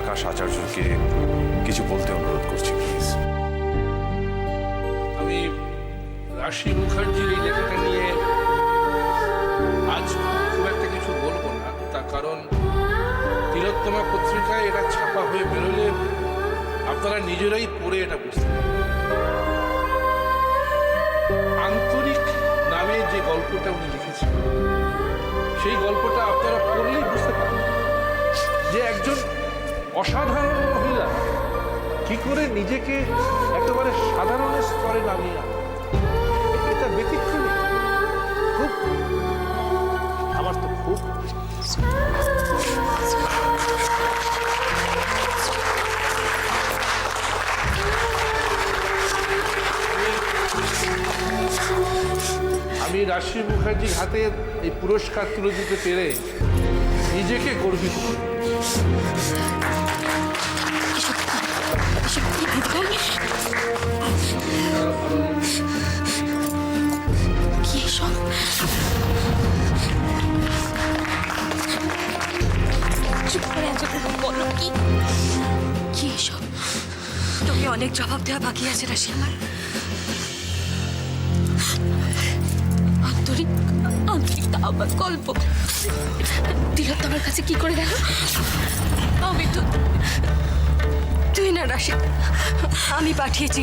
আকাশ আচার্যকে কিছু বলতে অনুরোধ করছি, প্লিজ। আমি রাশি মুখার্জির এই লেখাটা নিয়ে আজ খুব একটা কিছু বলবো না, তার কারণ তিলোত্তমা পত্রিকায় এটা ছাপা হয়ে বেরোলে আপনারা নিজেরাই পড়ে এটা বুঝতে পারবেন। আন্তরিক নামে যে গল্পটা উনি লিখেছেন, সেই গল্পটা আপনারা পড়লেই বুঝতে পারবেন যে একজন অসাধারণ মহিলা কি করে নিজেকে একেবারে সাধারণ স্তরে নামিয়ে আনে। এটা ব্যতিক্রমী, খুব, আমার তো খুব। আমি রাশি মুখার্জির হাতে এই পুরস্কার তুলে দিতে পেরে নিজেকে গর্বিত করি। তোকে অনেক জবাব দেওয়া বাকি আছে রাশি আমার। আন্তরিক আমার গল্প তিলোত্তমার কাছে কি করে গেল? আমি তো তুই না রাশি, আমি পাঠিয়েছি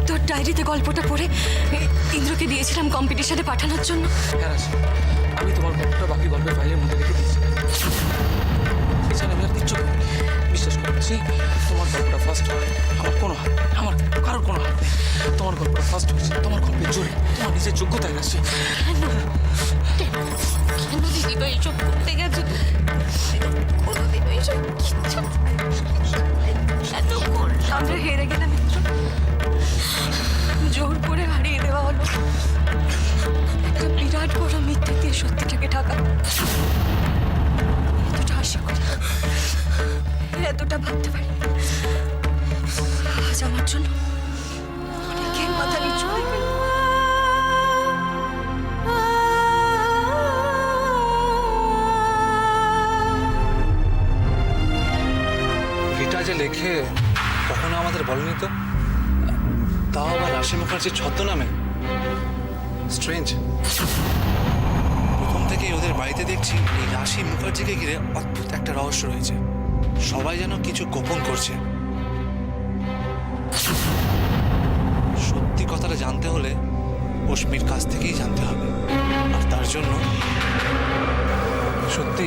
তোর ডায়েরিতে গল্পটা পড়ে ইন্দ্রকে দিয়েছিলাম কম্পিটিশনে পাঠানোর জন্য। হ্যাঁ রাশি, আমি তোমার গল্পটা বাকি গল্পের ফাইলের মধ্যে রেখে দিয়েছি। এছাড়া আমি আর কিচ্ছু করিনি। বিশ্বাস করছি তোমার গল্পটা ফার্স্ট হয়, আমার কারোর কোনো হাত নেই। তোমার গল্পটা ফার্স্ট হয়েছে তোমার গল্পের জোরে, তোমার নিজের যোগ্যতায় রাশি। কেন দিদি তো এইসব করতে গেছো? কোনোদিন এইসব এত আমরা হেরে গেলাম মিত্র, জোর করে হারিয়ে দেওয়া হলো। একটা বিরাট বড় মিথ্যে দিয়ে সত্যিটাকে ঢাকা। এতটা আশা করি, এতটা ভাবতে পারি আজ আমার জন্য অনেকের মাথা নিচু হয়ে গেল। এটা যে লেখে কখনো আমাদের বলেনি তো, তাও আবার রাশি মুখার্জির ছদ্মনামে। স্ট্রেঞ্জ। প্রথম থেকেই ওদের বাড়িতে দেখছি এই রাশি মুখার্জিকে ঘিরে অদ্ভুত একটা রহস্য রয়েছে। সবাই যেন কিছু গোপন করছে। সত্যি কথাটা জানতে হলে অশ্মির কাছ থেকেই জানতে হবে। আর তার জন্য সত্যি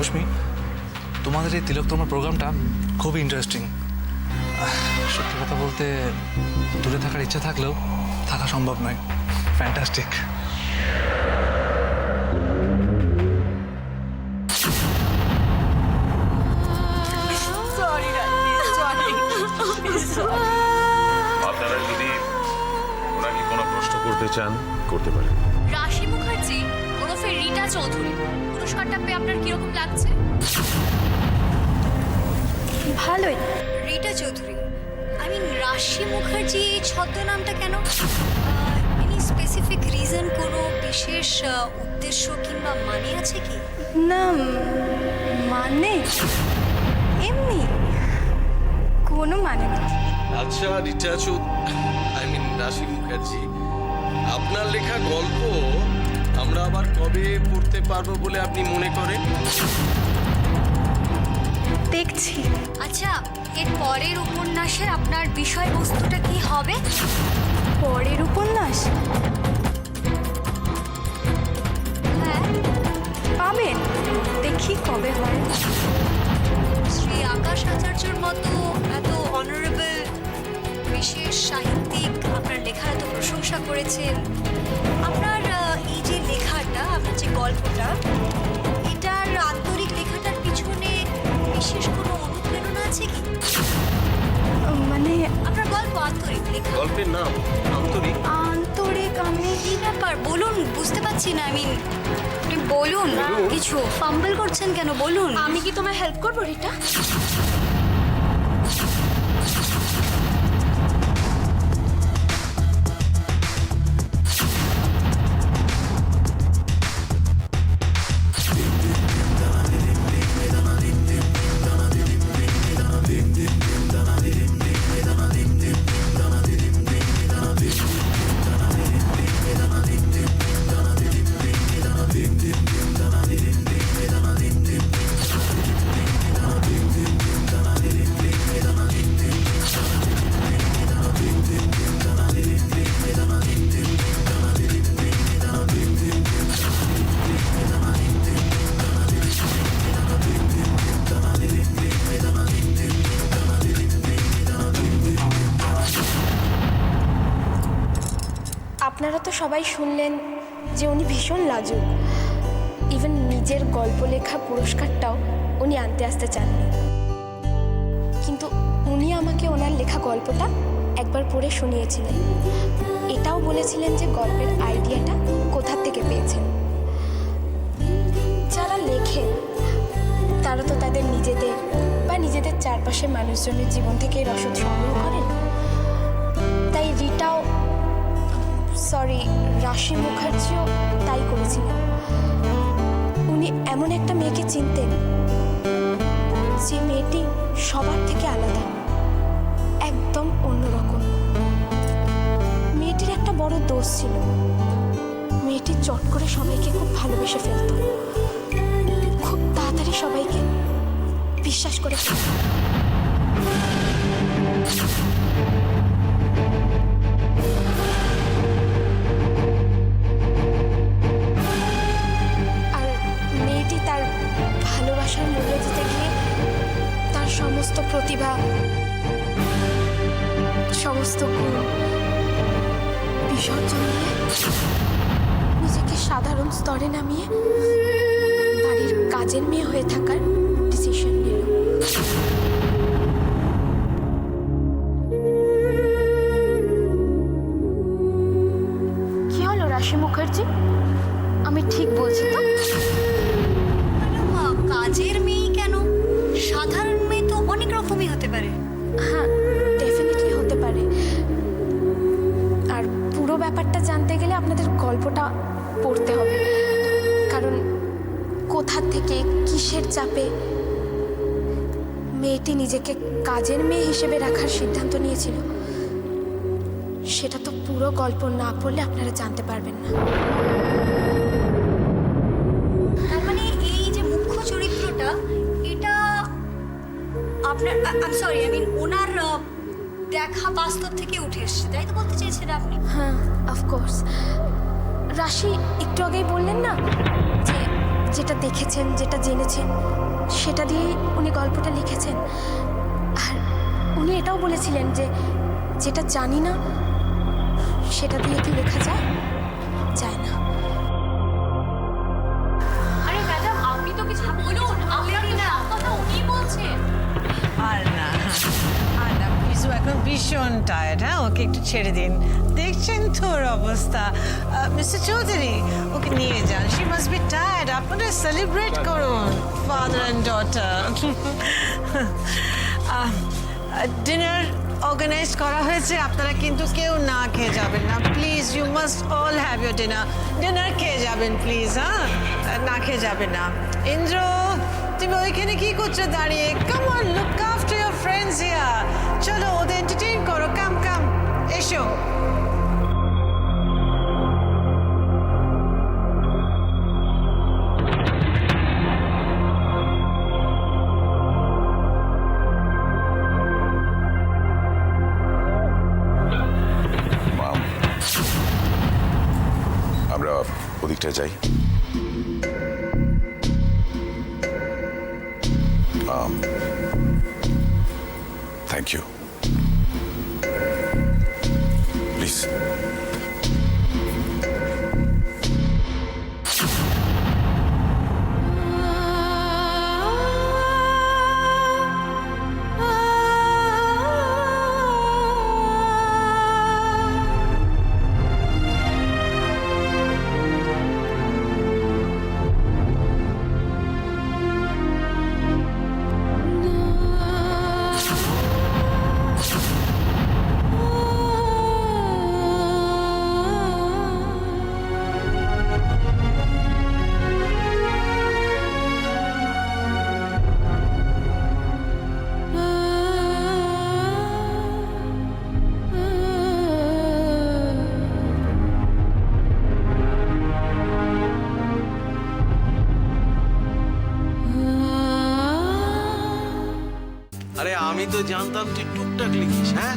অশ্মি, তোমাদের এই তিলোত্তমার প্রোগ্রামটা খুবই ইন্টারেস্টিং। সত্যি কথা বলতে দূরে থাকার ইচ্ছা থাকলেও থাকা সম্ভব নয়। ফ্যান্টাস্টিক। আপনারা যদি ওনাকে কোনো প্রশ্ন করতে চান করতে পারেন। রাশি মুখার্জি ওরফে রিটা চৌধুরী, পুরস্কারটা পেয়ে আপনার কিরকম লাগছে? ভালোই। রিটা চৌধুরী, আমি রাশি মুখার্জি ছদ্মনামটা কেন? এনি স্পেসিফিক রিজন, কোনো বিশেষ উদ্দেশ্য কিংবা মানে আছে কি? না, মানে এমনি কোনো মানে নেই। আচ্ছা রিটা রাশি মুখার্জি, আপনার লেখা গল্প আমরা আবার কবে পড়তে পারবো বলে আপনি মনে করেন? দেখছি। আচ্ছা, এর পরের উপন্যাসের আপনার বিষয়বস্তুটা কি হবে? পরের উপন্যাস? হ্যাঁ, পাবেন, দেখি কবে হয়। শ্রী আকাশ আচার্যর মতো এত অনারেবল বিশেষ সাহিত্যিক আপনার লেখার এত প্রশংসা করেছেন। আপনার এই যে লেখাটা, আপনার যে গল্পটা, এটার আন্তরিক লেখাটার পিছনে বিশেষ কোনো অনুপ্রেরণা আছে কি? মানে আপনার গল্প আন্তরিক লেখা। গল্পের নাম আন্তরিক? আন্তরিক আমি কি ব্যাপার বলুন, বুঝতে পারছি না। আপনি বলুন, কিছু ফাম্বল করছেন কেন বলুন। আমি কি তোমায় হেল্প করবো রিটা? আপনারা তো সবাই শুনলেন যে উনি ভীষণ লাজুক। ইভেন নিজের গল্প লেখা পুরস্কারটাও উনি আনতে আসতে চাননি, কিন্তু উনি আমাকে ওনার লেখা গল্পটা একবার পড়ে শুনিয়েছিলেন। এটাও বলেছিলেন যে গল্পের আইডিয়াটা কোথা থেকে পেয়েছেন। যারা লেখেন তারা তো তাদের নিজেদের বা নিজেদের চারপাশের মানুষজনের জীবন থেকে রসদ সংগ্রহ করেন। তাই রিটাও, সরি রাশি মুখার্জিও তাই করেছিলেন। উনি এমন একটা মেয়েকে চিনতেন যে মেয়েটি সবার থেকে আলাদা, একদম অন্যরকম। মেয়েটির একটা বড় দোষ ছিল, মেয়েটি চট করে সবাইকে খুব ভালোবেসে ফেলত, খুব তাড়াতাড়ি সবাইকে বিশ্বাস করে ফেলত। আর মেয়েটি তার ভালোবাসার মূল্য দিতে গিয়ে তার সমস্ত প্রতিভা, সমস্ত গুণ বিসর্জন দিয়ে নিজেকে সাধারণ স্তরে নামিয়ে বাড়ির কাজের মেয়ে হয়ে থাকার ডিসিশন নিল। কি হলো রাশি মুখার্জি, আমি ঠিক বলছি তো? কাজের মেয়ে কেন, সাধারণ মেয়ে তো অনেক রকমই হতে পারে। হ্যাঁ, ডেফিনেটলি হতে পারে। আর পুরো ব্যাপারটা জানতে গেলে আপনাদের গল্পটা পড়তে হবে, কারণ কোথা থেকে কিসের চাপে মেয়েটি নিজেকে কাজের মেয়ে হিসেবে রাখার সিদ্ধান্ত নিয়েছিল, সেটা তো পুরো গল্প না পড়লে আপনারা জানতে পারবেন না। তার মানে এই যে মুখ্য চরিত্রটা, এটা আপনার, সরি আই মিন ওনার দেখা বাস্তব থেকে উঠে এসছে, তাই তো বলতে চেয়েছেন আপনি? হ্যাঁ, অফকোর্স। রাশি একটু আগেই বললেন না যে যেটা দেখেছেন, যেটা জেনেছেন, সেটা দিয়েই উনি গল্পটা লিখেছেন। আর উনি এটাও বলেছিলেন যে যেটা জানি না সেটা দিয়ে কি লেখা যায়? যায় না। আরে ম্যাডাম, আপনি তো কিছু বলুন, আপনি না কথা উনি বলছেন। আর না পিসু এখন ভীষণ টায়ার্ড। হ্যাঁ, ওকে একটু ছেড়ে দিন। দেখছেন তো ওর অবস্থা। মিস্টার চৌধুরী, ওকে নিয়ে যান। She must be tired. আপনারা সেলিব্রেট করুন, father and daughter. Dinner organise করা হয়েছে, আপনারা কিন্তু কেউ না খেয়ে যাবেন না please. You must all have your dinner খেয়ে যাবেন প্লিজ। হ্যাঁ, না খেয়ে যাবেন না। ইন্দ্র, তুমি ওইখানে কি করছো দাঁড়িয়ে? Come on, look after your friends here. চলো, ওদের এন্টারটেইন করো। কাম কাম, এসো। মাম, আমরা ওদিকটা যাই। Thank you, please. আরে আমি তো জানতাম তুই টুকটাক লিখিস। হ্যাঁ,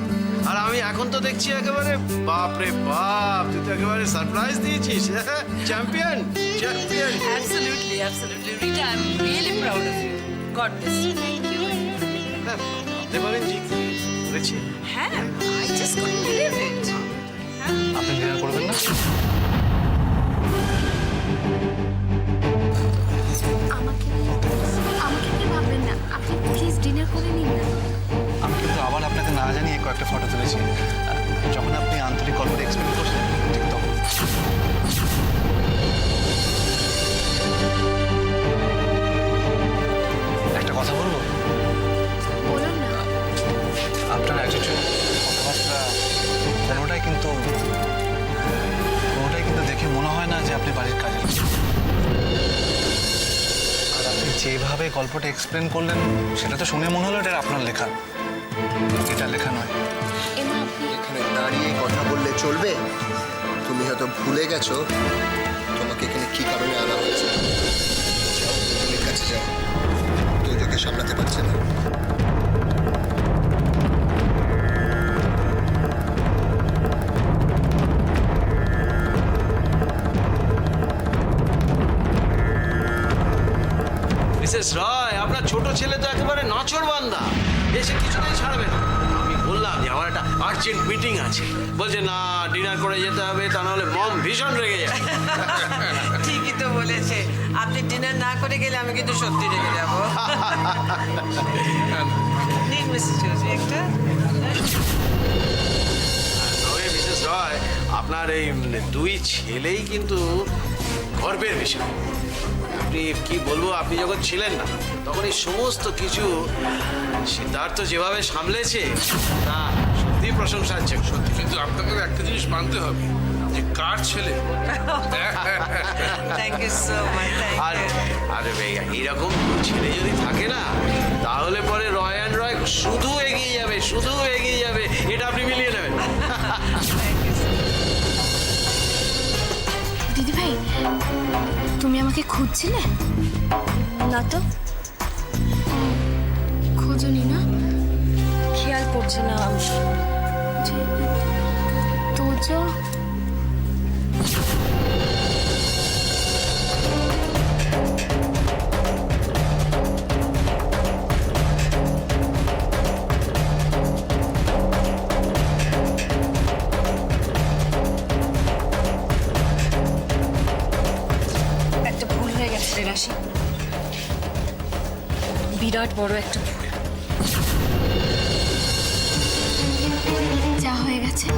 আর আমি এখন তো দেখছি একেবারে বাপ রে বাপ, তুই তো একেবারে সারপ্রাইজ দিয়েছিস। Champion champion. Absolutely, absolutely. Rita, I'm really proud of you. God bless you. ভাবতে পারেন জি করেছি। হ্যাঁ, I just couldn't believe it. আপনি ডিনার করবেন না? ডিনার করে নিন না। আমি কিন্তু আবার আপনাকে না জানিয়ে কয়েকটা ফটো তুলেছি। যখন আপনি আন্তরিক গল্পটা এক্সপ্লেন করছেন ঠিক তখন। একটা কথা বলবো? বলুন না। আপনার অ্যাটিটিউড, কথাবার্তা কোনোটাই কিন্তু দেখে মনে হয় না যে আপনি বাড়ির কাজে লাগছেন। আর আপনি যেভাবে গল্পটা এক্সপ্লেন করলেন সেটা তো শুনে মনে হলো এটা আপনার লেখা, এটা লেখা নয়। এমা আপনি এখানে দাঁড়িয়ে কথা বললে চলবে? তুমি হয়তো ভুলে গেছো তোমাকে এখানে কি কারণে আনা হয়েছে। যাও তুমির কাছে যাও, তোকে সামলাতে পারছে না। মিসেস রয়, আপনার ছোট ছেলে তো একেবারে নাচড় বান্দা, এসে কিছুতেই ছাড়বে না। আমি বললাম যে আমার একটা আর্জেন্ট মিটিং আছে, বলছে না ডিনার করে যেতে হবে, তা নাহলে মম ভীষণ রেগে যায়। ঠিকই তো বলেছে, আপনি ডিনার না করে গেলে আমি কিন্তু সত্যি রেগে যাবো। নিন মিসেস চৌধুরী একটা। তবে মিসেস রয়, আপনার এই দুই ছেলেই কিন্তু গর্বের বিষয়। আপনি কি বলবো, আপনি যখন ছিলেন না তখন এই সমস্ত কিছু সিদ্ধার্থ যেভাবে সামলেছে তা সত্যি প্রশংসার যোগ্য। সত্যি, কিন্তু আপনাকে একটা জিনিস মানতে হবে যে কার ছেলে। Thank you so much. আর আরে ভাই, এইরকম ছেলে যদি থাকে না তাহলে পরে রয় অ্যান্ড রয় শুধু এগিয়ে যাবে, শুধু এগিয়ে যাবে। এটা আপনি মিলিয়ে নেবেন। দিদি ভাই, তুমি আমাকে খুঁজছিলে? না তো, খোঁজনি না? খেয়াল পড়ছে না। তোজো একটা ভুল হয়ে গেছে রে রাশি, বিরাট বড় একটা ভুল। যা হয়ে গেছে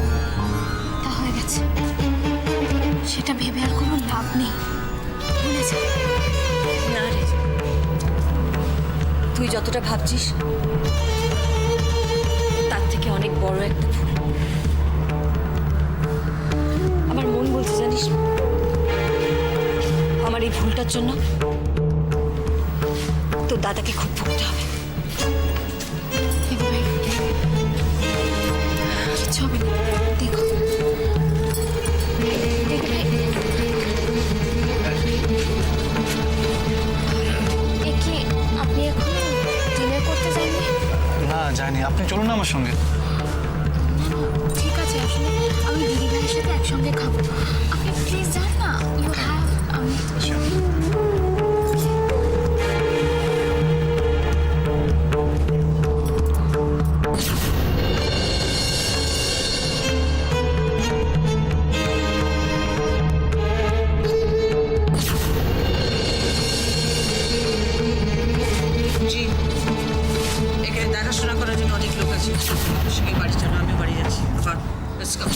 তা হয়ে গেছে, সেটা ভেবে আর কোনো লাভ নেই। ভুলে যা। না রে, তুই যতটা ভাবছিস তার থেকে অনেক বড় একটা ভুল। আমার মন বলছে জানিস, আমার এই ভুলটার জন্য তোর দাদাকে খুব ভুগতে হবে। দিদি ভাই, কিচ্ছু হবে না, দেখো। দিদি ভাই, এ কি আপনি এখনো ডিনার করতে যাননি? না যায়নি, আপনি চলুন না আমার সঙ্গে। ঠিক আছে, আসলে আমি দিদি ভাইয়ের সাথে একসঙ্গে খাবো। আপনি প্লিজ যান না। ইউ হ্যাভ জি, এখানে দেখাশোনা করার জন্য অনেক লোক আছে। সেই বাড়ির জন্য আমি বাড়ি যাচ্ছি। Let's go.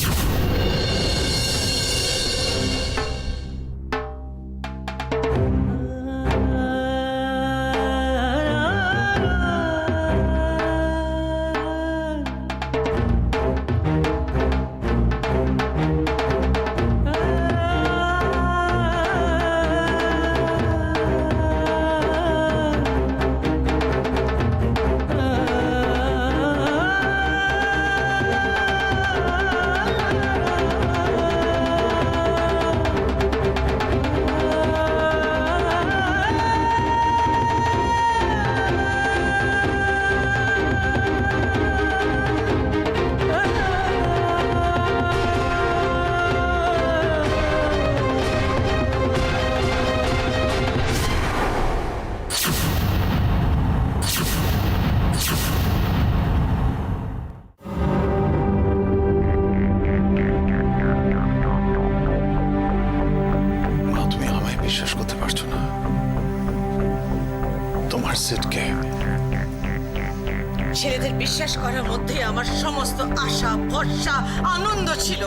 বিশ্বাস করার মধ্যে আমার সমস্ত আশা ভরসা আনন্দ ছিল।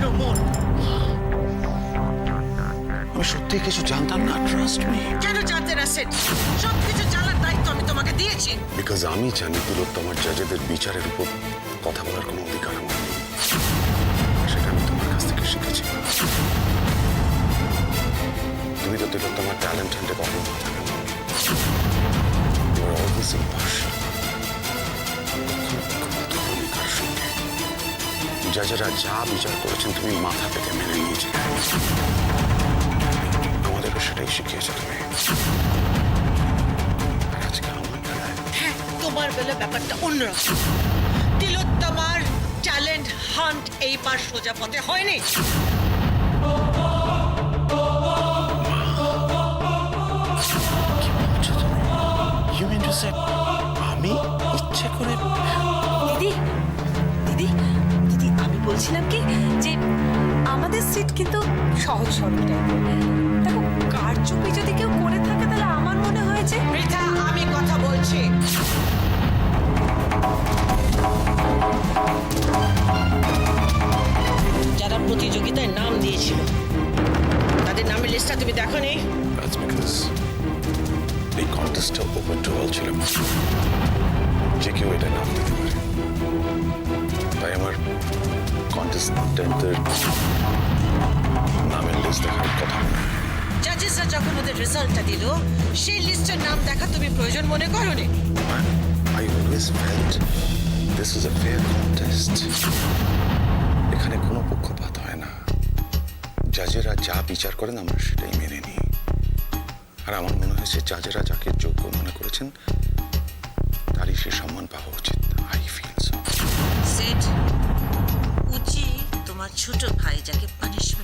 রোমন, আমি সত্যি কিছু জানতাম না, ট্রাস্ট মি। কেন জানতে না সেট? সবকিছু জানার দায়িত্ব আমি তোমাকে দিয়েছি। বিকজ আমি জানি তিলোত্তমার জাজেদের বিচারের উপর কথা বলার কোনো অধিকার আমার নেই। সেটা আমি তোমার কাছ থেকে শিখেছি। তুমি তো তিলোত্তমার ট্যালেন্ট হান্টে কখনো মাথা কেন? You are always impartial. কার সঙ্গে জাজেরা যা বিচার করেছেন তুমি মাথা পেতে মেনে নিয়েছিলে। আমাদেরকে সেটাই শিখিয়েছো তুমি। আর আজকে আমার বেলায় হ্যাঁ, তোমার বেলা ব্যাপারটা অন্যরকম। তিলোত্তমার ট্যালেন্ট হান্ট এইবার সোজা পথে হয়নি। You mean to say আমি ইচ্ছে করে? দিদি দিদি দিদি আমি বলছিলাম কি যে আমাদের সিট কিন্তু সহজ সরল টাইপের। দেখো কারচুপি যদি কেউ করে থাকে তাহলে আমার মনে হয় যে রিতা, আমি কথা বলছি। যারা প্রতিযোগিতায় নাম দিয়েছিল তাদের নামের লিস্টটা তুমি দেখো নি? That's because এই কন্টেস্টটা ওপেন টু অল ছিল। যে কেউ এটা নাম দিতে পারে। তাই আমার কন্টেস্টেন্টদের নামের লিস্ট দেখার কথা না। জাজেসরা যখন ওদের রেজাল্টটা দিল সেই লিস্টের নাম দেখা তুমি প্রয়োজন মনে করো নি? I always felt this is a fair contest. এখানে কোনো পক্ষপাত হয় না। জাজেরা যা বিচার করেন আমরা সেটাই মেনে নিই। আর আমার মনে হয়েছে জাজেরা যাকে যোগ্য মনে করেছেন তারই সে সম্মান পাওয়া উচিত। I feel so. সেট উচি তোমার ছোট ভাই যাকে পানিশমেন্ট